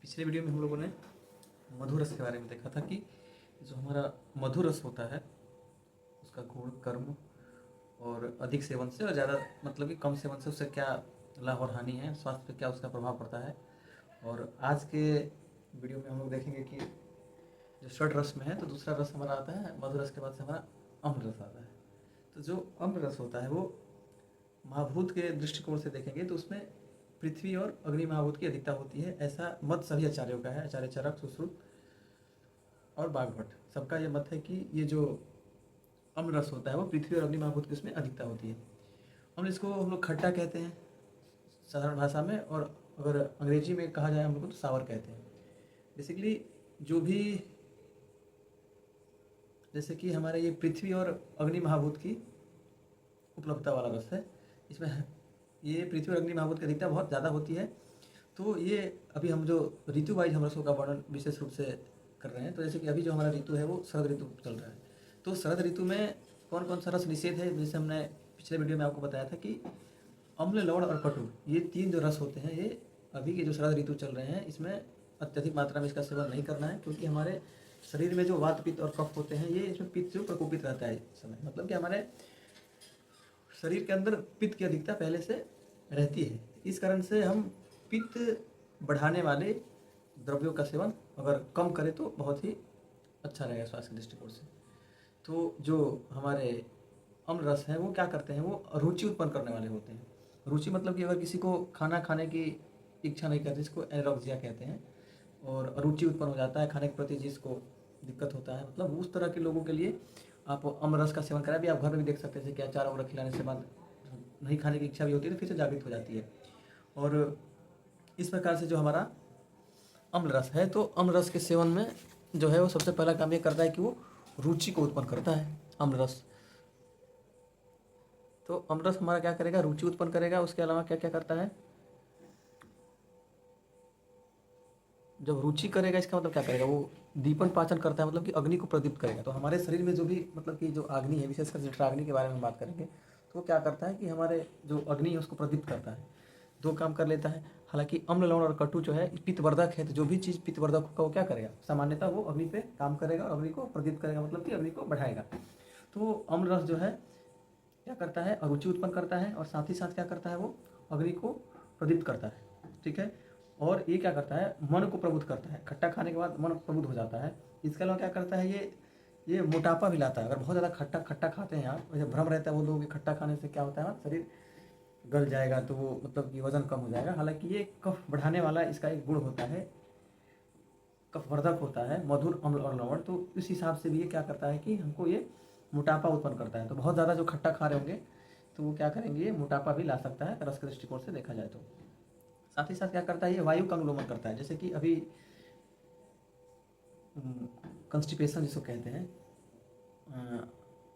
पिछले वीडियो में हम लोगों ने मधु रस के बारे में देखा था कि जो हमारा मधु रस होता है उसका गुण कर्म और अधिक सेवन से और ज़्यादा मतलब कि कम सेवन से उससे क्या लाभ और हानि है, स्वास्थ्य पे क्या उसका प्रभाव पड़ता है। और आज के वीडियो में हम लोग देखेंगे कि जो षड रस में है तो दूसरा रस हमारा आता है मधु रस के बाद से हमारा अम्ल रस आता है। तो जो अम्ल रस होता है वो महाभूत के दृष्टिकोण से देखेंगे तो उसमें पृथ्वी और अग्नि महाभूत की अधिकता होती है, ऐसा मत सभी आचार्यों का है। आचार्य चरक, सुश्रुत और बागभट्ट सबका ये मत है कि ये जो अम्ल रस होता है वो पृथ्वी और अग्नि महाभूत की उसमें अधिकता होती है। इसको हम लोग खट्टा कहते हैं साधारण भाषा में, और अगर अंग्रेजी में कहा जाए हम लोग को तो सावर कहते हैं। बेसिकली जो भी जैसे कि हमारे ये पृथ्वी और अग्नि महाभूत की उपलब्धता वाला रस है, इसमें ये पृथ्वी और अग्नि महाभूत की अधिकता बहुत ज़्यादा होती है। तो ये अभी हम जो ऋतु वाइज हम रसों का वर्णन विशेष रूप से कर रहे हैं। तो जैसे कि अभी जो हमारा ऋतु है वो शरद ऋतु चल रहा है। तो शरद ऋतु में कौन कौन सा रस निषेध है, जैसे हमने पिछले वीडियो में आपको बताया था कि अम्ल, लवण और कटु, ये तीन जो रस होते हैं ये अभी के जो शरद ऋतु चल रहे हैं इसमें अत्यधिक मात्रा में इसका सेवन नहीं करना है, क्योंकि हमारे शरीर में जो वात, पित्त और कफ होते हैं ये इसमें पित्त जो प्रकोपित रहता है इस समय, मतलब कि हमारे शरीर के अंदर पित्त की अधिकता पहले से रहती है। इस कारण से हम पित्त बढ़ाने वाले द्रव्यों का सेवन अगर कम करें तो बहुत ही अच्छा रहेगा स्वास्थ्य के दृष्टिकोण से। तो जो हमारे अम्ल रस हैं वो क्या करते हैं, वो रुचि उत्पन्न करने वाले होते हैं। रुचि मतलब कि अगर किसी को खाना खाने की इच्छा नहीं करती, जिसको एनोरेक्सिया कहते हैं, और रुचि उत्पन्न हो जाता है खाने के प्रति, जिसको दिक्कत होता है, मतलब उस तरह के लोगों के लिए आप अम्ल रस का सेवन करें। भी आप घर में भी देख सकते हैं कि अचार वगैरह खिलाने से बाद नहीं खाने की इच्छा भी होती है तो फिर से जागृत हो जाती है। और इस प्रकार से जो हमारा अम्ल रस है, तो अम्ल रस के सेवन में जो है वो सबसे पहला काम ये करता है कि वो रुचि को उत्पन्न करता है अम्ल रस। तो अम्ल रस हमारा क्या करेगा, रुचि उत्पन्न करेगा। उसके अलावा क्या क्या करता है, जब रुचि करेगा इसका मतलब क्या करेगा, वो दीपन पाचन करता है, मतलब कि अग्नि को प्रदीप्त करेगा। तो हमारे शरीर में जो भी मतलब कि जो अग्नि है, विशेषकर जठराग्नि के बारे में बात करेंगे, तो वो क्या करता है कि हमारे जो अग्नि है उसको प्रदीप्त करता है। दो काम कर लेता है। हालांकि अम्ल, लवण और कटु जो है पित्तवर्धक है, तो जो भी चीज़ पित्तवर्धक होगा वो क्या करेगा, सामान्यतः वो अग्नि पे काम करेगा और अग्नि को प्रदीप्त करेगा, मतलब कि अग्नि को बढ़ाएगा। तो अम्ल रस जो है क्या करता है, अरुचि उत्पन्न करता है, और साथ ही साथ क्या करता है, वो अग्नि को प्रदीप्त करता है। ठीक है। और ये क्या करता है, मन को प्रबुद्ध करता है। खट्टा खाने के बाद मन प्रबुद्ध हो जाता है। इसके अलावा क्या करता है, ये मोटापा भी लाता है। अगर बहुत ज़्यादा खट्टा खट्टा खाते हैं आप, वैसे भ्रम रहता है वो लोग कि खट्टा खाने से क्या होता है, शरीर गल जाएगा, तो वो मतलब कि वजन कम हो जाएगा। हालांकि ये कफ बढ़ाने वाला इसका एक गुण होता है, कफवर्धक होता है मधुर, अम्ल और लवण। तो इस हिसाब से भी ये क्या करता है कि हमको ये मोटापा उत्पन्न करता है। तो बहुत ज़्यादा जो खट्टा खा रहे होंगे तो वो क्या करेंगे, ये मोटापा भी ला सकता है रस के दृष्टिकोण से देखा जाए तो। साथ ही साथ क्या करता है, ये वायु का अनुलोमन करता है। जैसे कि अभी कंस्टिपेशन जिसको कहते हैं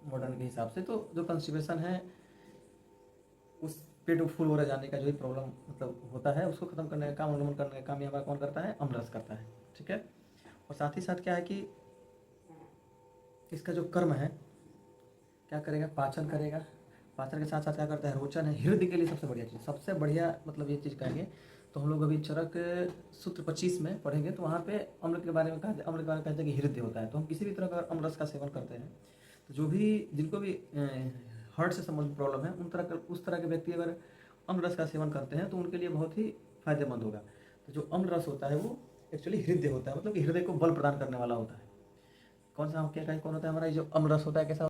मॉडर्न के हिसाब से, तो जो कंस्टिपेशन है उस पेट फूल हो रह जाने का जो भी प्रॉब्लम मतलब होता है उसको खत्म करने का काम, अनुलोमन करने का काम ये हमारा कौन करता है, अम्ल रस करता है। ठीक है। और साथ ही साथ क्या है कि इसका जो कर्म है क्या करेगा, पाचन करेगा। पाचन के साथ साथ क्या करता है, रोचन है। हृदय के लिए सबसे बढ़िया चीज़, सबसे बढ़िया मतलब ये चीज़ कहेंगे तो हम लोग अभी चरक सूत्र 25 में पढ़ेंगे, तो वहाँ पे अम्ल के बारे में कहा, अम्ल के बारे में कहते हैं कि हृदय होता है। तो हम किसी भी तरह का अम्ल रस का सेवन करते हैं तो जो भी जिनको भी हार्ट से संबंधित प्रॉब्लम है उस तरह के व्यक्ति अगर अम्ल रस का सेवन करते हैं तो उनके लिए बहुत ही फायदेमंद होगा। तो जो अम्ल रस होता है वो एक्चुअली हृदय होता है, मतलब कि हृदय को बल प्रदान करने वाला होता है। कौन सा क्या कहें, कौन होता है हमारा जो अम्ल रस होता है, कैसा